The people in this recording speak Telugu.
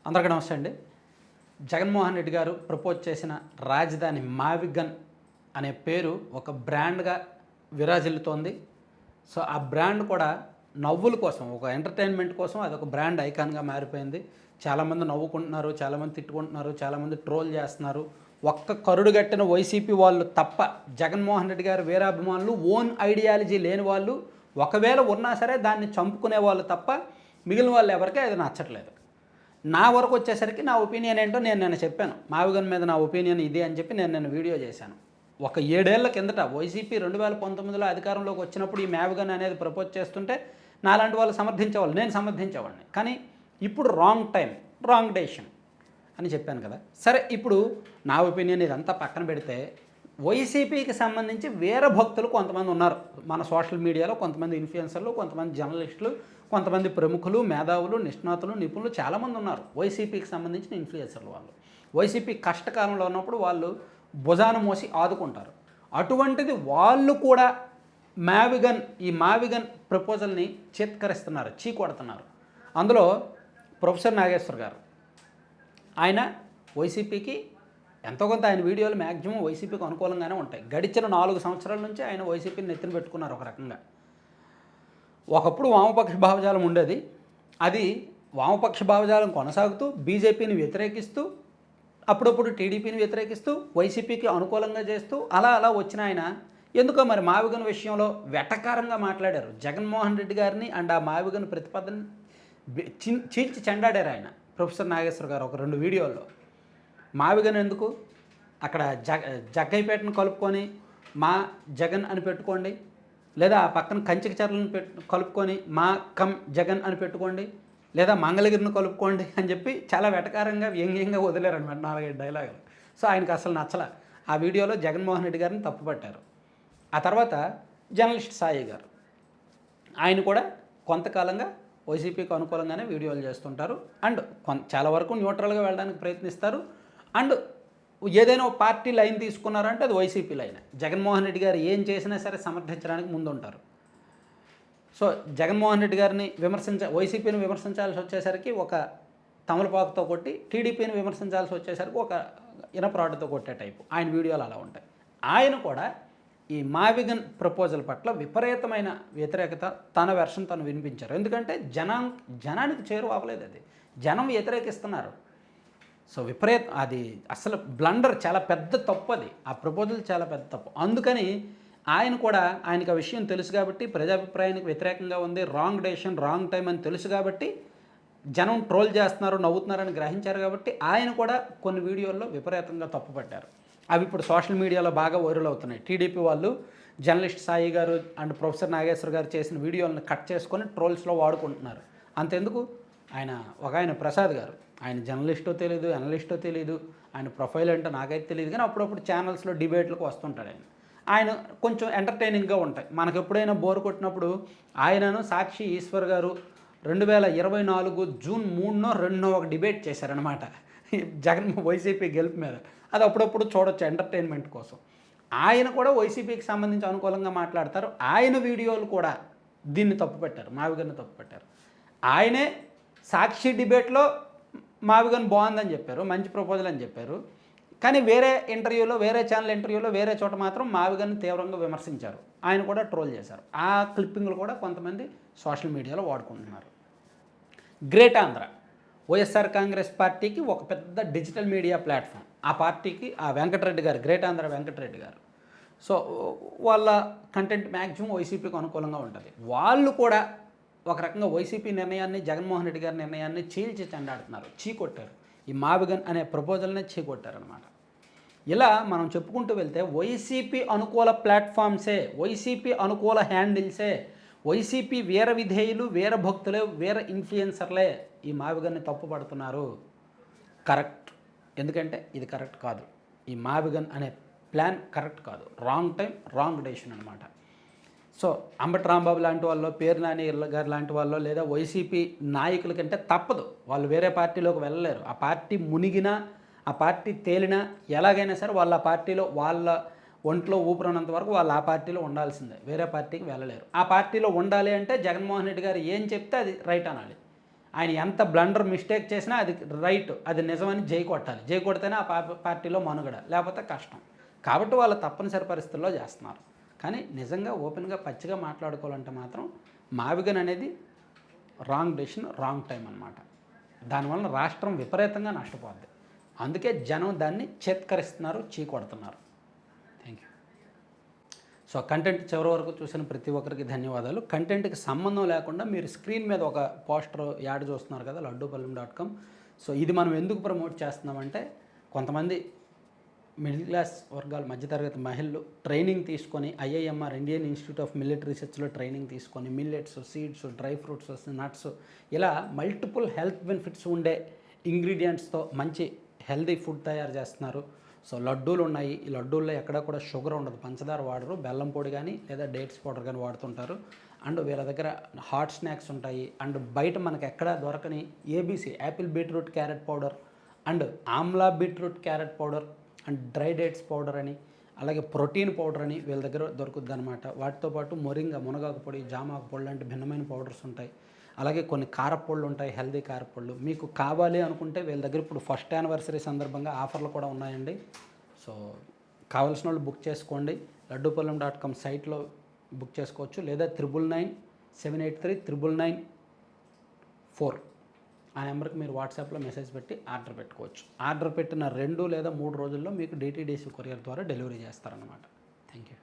అందరికీ నమస్తే అండి. జగన్మోహన్ రెడ్డి గారు ప్రపోజ్ చేసిన రాజధాని మావిగన్ అనే పేరు ఒక బ్రాండ్గా విరాజిల్లుతోంది. సో ఆ బ్రాండ్ కూడా నవ్వుల కోసం, ఒక ఎంటర్టైన్మెంట్ కోసం అదొక బ్రాండ్ ఐకాన్గా మారిపోయింది. చాలామంది నవ్వుకుంటున్నారు, చాలామంది తిట్టుకుంటున్నారు, చాలామంది ట్రోల్ చేస్తున్నారు. ఒక్క కరుడుగట్టిన వైసీపీ వాళ్ళు తప్ప జగన్మోహన్ రెడ్డి గారు వీరాభిమానులు, ఓన్ ఐడియాలజీ లేని వాళ్ళు, ఒకవేళ ఉన్నా సరే దాన్ని చంపుకునే వాళ్ళు తప్ప మిగిలిన వాళ్ళు ఎవరికీ అది నచ్చట్లేదు. నా వరకు వచ్చేసరికి నా ఒపీనియన్ ఏంటో నేను చెప్పాను. మావిగన్ మీద నా ఒపీనియన్ ఇది అని చెప్పి నేను వీడియో చేశాను. ఒక 7 ఏళ్ల కిందట వైసీపీ 2019లో అధికారంలోకి వచ్చినప్పుడు ఈ మావిగన్ అనేది ప్రపోజ్ చేస్తుంటే నాలాంటి వాళ్ళు సమర్థించేవాళ్ళు, నేను సమర్థించేవాడిని. కానీ ఇప్పుడు రాంగ్ టైం, రాంగ్ డెసిషన్ అని చెప్పాను కదా. సరే, ఇప్పుడు నా ఒపీనియన్ ఇదంతా పక్కన పెడితే వైసీపీకి సంబంధించి వేరే భక్తులు కొంతమంది ఉన్నారు. మన సోషల్ మీడియాలో కొంతమంది ఇన్ఫ్లుయెన్సర్లు, కొంతమంది జర్నలిస్టులు, కొంతమంది ప్రముఖులు, మేధావులు, నిష్ణాతులు, నిపుణులు చాలామంది ఉన్నారు వైసీపీకి సంబంధించిన ఇన్ఫ్లుయెన్సర్లు. వాళ్ళు వైసీపీ కష్టకాలంలో ఉన్నప్పుడు వాళ్ళు భుజాన మోసి ఆదుకుంటారు. అటువంటిది వాళ్ళు కూడా ఈ మావిగన్ ప్రపోజల్ని చేత్కరిస్తున్నారు, చీకొడుతున్నారు. అందులో ప్రొఫెసర్ నాగేశ్వర్ గారు, ఆయన వైసీపీకి ఎంతో కొంత, ఆయన వీడియోలు మ్యాక్సిమం వైసీపీకి అనుకూలంగానే ఉంటాయి. గడిచిన 4 సంవత్సరాల నుంచి ఆయన వైసీపీని నెత్తిన పెట్టుకున్నారు. ఒక రకంగా ఒకప్పుడు వామపక్ష భావజాలం ఉండేది. అది వామపక్ష భావజాలం కొనసాగుతూ బీజేపీని వ్యతిరేకిస్తూ, అప్పుడప్పుడు టీడీపీని వ్యతిరేకిస్తూ, వైసీపీకి అనుకూలంగా చేస్తూ అలా వచ్చిన ఆయన ఎందుకో మరి మావిగన్ విషయంలో వెటకారంగా మాట్లాడారు. జగన్మోహన్ రెడ్డి గారిని అండ్ ఆ మావిగన్ ప్రతిపాదన చీల్చి చెండాడారు ఆయన, ప్రొఫెసర్ నాగేశ్వర్ గారు ఒక 2 వీడియోల్లో. మావిగన్ ఎందుకు, అక్కడ జగ్గైపేటను కలుపుకొని మా జగన్ అని పెట్టుకోండి, లేదా ఆ పక్కన కంచికచర్లను కలుపుకొని మా జగన్ అని పెట్టుకోండి, లేదా మంగళగిరిని కలుపుకోండి అని చెప్పి చాలా వెటకారంగా వ్యంగ్యంగా వదిలేరనమాట 4-5 డైలాగులు. సో ఆయనకు అసలు నచ్చల. ఆ వీడియోలో జగన్మోహన్ రెడ్డి గారిని తప్పుపట్టారు. ఆ తర్వాత జర్నలిస్ట్ సాయి గారు, ఆయన కూడా కొంతకాలంగా వైసీపీకి అనుకూలంగానే వీడియోలు చేస్తుంటారు. అండ్ చాలా వరకు న్యూట్రల్గా వెళ్ళడానికి ప్రయత్నిస్తారు. అండ్ ఏదైనా ఒక పార్టీ లైన్ తీసుకున్నారంటే అది వైసీపీ లైన్. జగన్మోహన్ రెడ్డి గారు ఏం చేసినా సరే సమర్థించడానికి ముందుంటారు. సో జగన్మోహన్ రెడ్డి గారిని వైసీపీని విమర్శించాల్సి వచ్చేసరికి ఒక తమలపాకుతో కొట్టి, టీడీపీని విమర్శించాల్సి వచ్చేసరికి ఒక ఇనపరాడుతో కొట్టే టైపు ఆయన వీడియోలు అలా ఉంటాయి. ఆయన కూడా ఈ మావిగన్ ప్రపోజల్ పట్ల విపరీతమైన వ్యతిరేకత, తన వెర్షన్ తను వినిపించారు. ఎందుకంటే జనానికి చేరువ అవ్వలేదు, అది జనం వ్యతిరేకిస్తున్నారు. సో అది అసలు బ్లండర్, చాలా పెద్ద తప్పు అది. ఆ ప్రపోజల్ చాలా పెద్ద తప్పు. అందుకని ఆయన కూడా, ఆయనకు ఆ విషయం తెలుసు కాబట్టి, ప్రజాభిప్రాయానికి వ్యతిరేకంగా ఉంది, రాంగ్ డెసిషన్, రాంగ్ టైం అని తెలుసు కాబట్టి, జనం ట్రోల్ చేస్తున్నారు, నవ్వుతున్నారని గ్రహించారు కాబట్టి ఆయన కూడా కొన్ని వీడియోల్లో విపరీతంగా తప్పుపట్టారు. అవి ఇప్పుడు సోషల్ మీడియాలో బాగా వైరల్ అవుతున్నాయి. టీడీపీ వాళ్ళు జర్నలిస్ట్ సాయి గారు అండ్ ప్రొఫెసర్ నాగేశ్వర్ గారు చేసిన వీడియోలను కట్ చేసుకొని ట్రోల్స్లో వాడుకుంటున్నారు. అంతెందుకు, ఆయన ప్రసాద్ గారు, ఆయన జర్నలిస్టో తెలియదు, అనలిస్టో తెలియదు, ఆయన ప్రొఫైల్ అంటే నాకైతే తెలియదు, కానీ అప్పుడప్పుడు ఛానల్స్లో డిబేట్లకు వస్తుంటాడు. ఆయన కొంచెం ఎంటర్టైనింగ్గా ఉంటాయి. మనకు ఎప్పుడైనా బోర్ కొట్టినప్పుడు ఆయనను సాక్షి ఈశ్వర్ గారు 2024 జూన్ 3నో 2నో ఒక డిబేట్ చేశారనమాట వైసీపీ గెలుపు మీద. అది అప్పుడప్పుడు చూడొచ్చు ఎంటర్టైన్మెంట్ కోసం. ఆయన కూడా వైసీపీకి సంబంధించి అనుకూలంగా మాట్లాడతారు. ఆయన వీడియోలు కూడా దీన్ని తప్పుపెట్టారు, మావిగన్ను తప్పుపెట్టారు. ఆయనే సాక్షి డిబేట్లో మావిగన్ బాగుందని చెప్పారు, మంచి ప్రపోజల్ అని చెప్పారు. కానీ వేరే ఇంటర్వ్యూలో, వేరే ఛానల్ ఇంటర్వ్యూలో, వేరే చోట మాత్రం మావిగన్ని తీవ్రంగా విమర్శించారు. ఆయన కూడా ట్రోల్ చేశారు. ఆ క్లిప్పింగ్లు కూడా కొంతమంది సోషల్ మీడియాలో వాడుకుంటున్నారు. గ్రేట్ ఆంధ్ర వైఎస్ఆర్ కాంగ్రెస్ పార్టీకి ఒక పెద్ద డిజిటల్ మీడియా ప్లాట్ఫామ్. ఆ పార్టీకి ఆ వెంకటరెడ్డి గారు, గ్రేట్ ఆంధ్ర వెంకటరెడ్డి గారు, సో వాళ్ళ కంటెంట్ మ్యాక్సిమం వైసీపీకి అనుకూలంగా ఉంటుంది. వాళ్ళు కూడా ఒక రకంగా వైసీపీ నిర్ణయాన్ని, జగన్మోహన్ రెడ్డి గారి నిర్ణయాన్ని చీల్చి చెండాడుతున్నారు, చీకొట్టారు. ఈ మావిగన్ అనే ప్రపోజల్నే చీకొట్టారనమాట. ఇలా మనం చెప్పుకుంటూ వెళ్తే వైసీపీ అనుకూల ప్లాట్ఫామ్సే, వైసీపీ అనుకూల హ్యాండిల్సే, వైసీపీ వీర విధేయులు, వీర భక్తులే, వీర ఇన్ఫ్లుయెన్సర్లే ఈ మావిగన్ని తప్పుపడుతున్నారు. కరెక్ట్, ఎందుకంటే ఇది కరెక్ట్ కాదు. ఈ మావిగన్ అనే ప్లాన్ కరెక్ట్ కాదు, రాంగ్ టైం, రాంగ్ డెసిషన్ అనమాట. సో అంబటి రాంబాబు లాంటి వాళ్ళు, పేరు నాని గారు లాంటి వాళ్ళు, లేదా వైసీపీ నాయకుల కంటే తప్పదు, వాళ్ళు వేరే పార్టీలోకి వెళ్ళలేరు. ఆ పార్టీ మునిగినా, ఆ పార్టీ తేలినా, ఎలాగైనా సరే వాళ్ళ పార్టీలో, వాళ్ళ ఒంట్లో ఊపిరినంత వరకు వాళ్ళు ఆ పార్టీలో ఉండాల్సిందే, వేరే పార్టీకి వెళ్ళలేరు. ఆ పార్టీలో ఉండాలి అంటే జగన్మోహన్ రెడ్డి గారు ఏం చెప్తే అది రైట్ అనాలి. ఆయన ఎంత బ్లండర్ మిస్టేక్ చేసినా అది రైట్, అది నిజమని జై కొట్టాలి. జై కొడితేనే ఆ పార్టీలో మనుగడ, లేకపోతే కష్టం. కాబట్టి వాళ్ళు తప్పనిసరి పరిస్థితుల్లో చేస్తున్నారు. కానీ నిజంగా ఓపెన్గా పచ్చిగా మాట్లాడుకోవాలంటే మాత్రం మావిగన్ అనేది రాంగ్ డెసిషన్, రాంగ్ టైం అనమాట. దానివల్ల రాష్ట్రం విపరీతంగా నష్టపోద్ది. అందుకే జనం దాన్ని చేత్కరిస్తున్నారు, చీకొడుతున్నారు. Thank you. సో కంటెంట్ చివరి వరకు చూసిన ప్రతి ఒక్కరికి ధన్యవాదాలు. కంటెంట్కి సంబంధం లేకుండా మీరు స్క్రీన్ మీద ఒక పోస్టర్ యాడ్ చూస్తున్నారు కదా, laddupalyam.com. సో ఇది మనం ఎందుకు ప్రమోట్ చేస్తున్నామంటే, కొంతమంది మిడిల్ క్లాస్ వర్గాలు, మధ్యతరగతి మహిళలు ట్రైనింగ్ తీసుకొని IIMR Indian institute of millet రీసెర్చ్లో ట్రైనింగ్ తీసుకొని millets, seeds, dry fruits, nuts ఇలా మల్టిపుల్ హెల్త్ బెనిఫిట్స్ ఉండే ఇంగ్రీడియంట్స్తో మంచి హెల్దీ ఫుడ్ తయారు చేస్తున్నారు. సో లడ్డూలు ఉన్నాయి. ఈ లడ్డూల్లో ఎక్కడా కూడా షుగర్ ఉండదు, పంచదార వాడరు, బెల్లం పొడి కానీ లేదా డేట్స్ పౌడర్ కానీ వాడుతుంటారు. అండ్ వీళ్ళ దగ్గర హాట్ స్నాక్స్ ఉంటాయి. అండ్ బయట మనకు ఎక్కడా దొరకని ABC Apple beetroot carrot powder and Amla beetroot carrot powder and dry dates powder అని, అలాగే ప్రోటీన్ పౌడర్ అని వీళ్ళ దగ్గర దొరుకుద్ది అనమాట. వాటితో పాటు మొరింగా, మునగాకు పొడి, జామాకు పొడి లాంటి భిన్నమైన పౌడర్స్ ఉంటాయి. అలాగే కొన్ని కారపొళ్ళు ఉంటాయి, హెల్దీ కారపొళ్ళు. మీకు కావాలి అనుకుంటే వీళ్ళ దగ్గర ఇప్పుడు ఫస్ట్ యానివర్సరీ సందర్భంగా ఆఫర్లు కూడా ఉన్నాయండి. సో కావాల్సిన వాళ్ళు బుక్ చేసుకోండి. laddupalyam.com సైట్లో బుక్ చేసుకోవచ్చు, లేదా 9978399994 ఆ నెంబర్కి మీరు వాట్సాప్లో మెసేజ్ పెట్టి ఆర్డర్ పెట్టుకోవచ్చు. ఆర్డర్ పెట్టిన 2 లేదా 3 రోజుల్లో మీకు DTDC కొరియర్ ద్వారా డెలివరీ చేస్తారన్నమాట. Thank you.